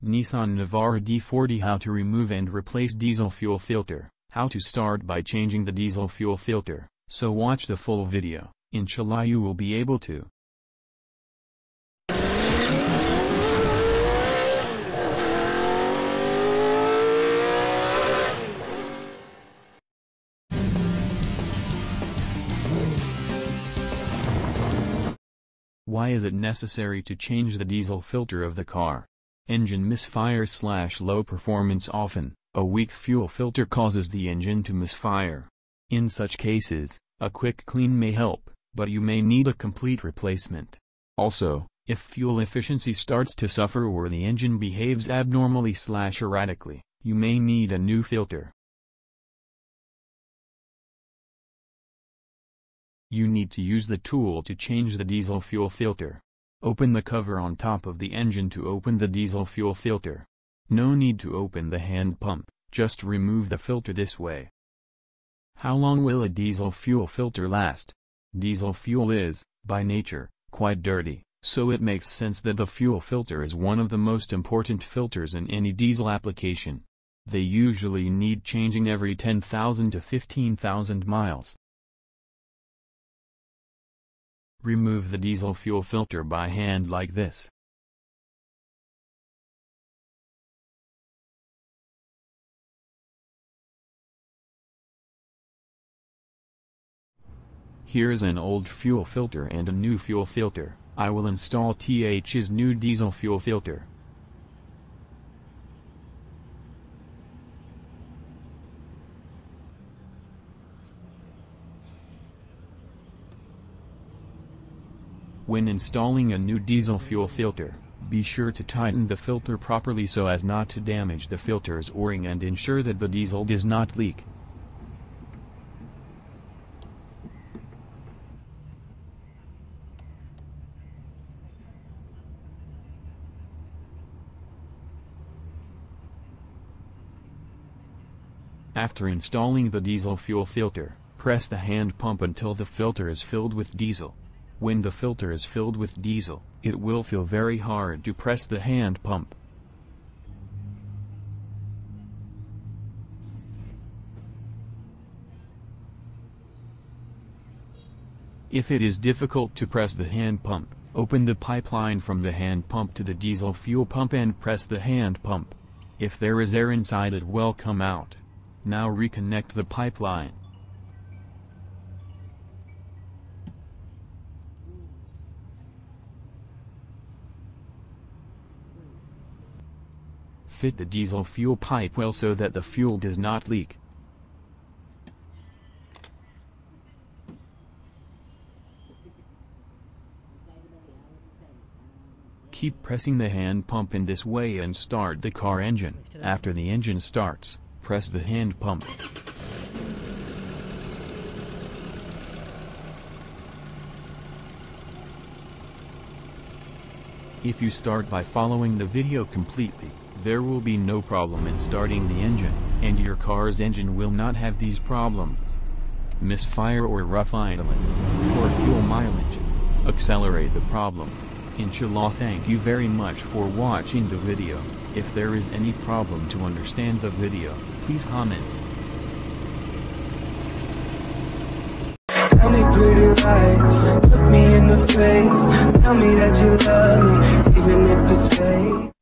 Nissan Navara D40. How to remove and replace diesel fuel filter. How to start by changing the diesel fuel filter. So watch the full video, inshallah you will be able to. Why is it necessary to change the diesel filter of the car? Engine misfire/low performance. Often, a weak fuel filter causes the engine to misfire. In such cases, a quick clean may help, but you may need a complete replacement. Also, if fuel efficiency starts to suffer or the engine behaves abnormally/erratically, you may need a new filter. You need to use the tool to change the diesel fuel filter. Open the cover on top of the engine to open the diesel fuel filter. No need to open the hand pump, just remove the filter this way. How long will a diesel fuel filter last? Diesel fuel is, by nature, quite dirty, so it makes sense that the fuel filter is one of the most important filters in any diesel application. They usually need changing every 10,000 to 15,000 miles. Remove the diesel fuel filter by hand like this. Here is an old fuel filter and a new fuel filter. I will install TH's new diesel fuel filter. When installing a new diesel fuel filter, be sure to tighten the filter properly so as not to damage the filter's o-ring and ensure that the diesel does not leak. After installing the diesel fuel filter, press the hand pump until the filter is filled with diesel. When the filter is filled with diesel, it will feel very hard to press the hand pump. If it is difficult to press the hand pump, open the pipeline from the hand pump to the diesel fuel pump and press the hand pump. If there is air inside, it will come out. Now reconnect the pipeline. Fit the diesel fuel pipe well so that the fuel does not leak. Keep pressing the hand pump in this way and start the car engine. After the engine starts, press the hand pump. If you start by following the video completely, there will be no problem in starting the engine, and your car's engine will not have these problems. Misfire or rough idling, poor fuel mileage. Accelerate the problem. Inshallah. Thank you very much for watching the video. If there is any problem to understand the video, please comment. Tell me pretty lies, look me in the face, tell me that you love me, even if it's fake.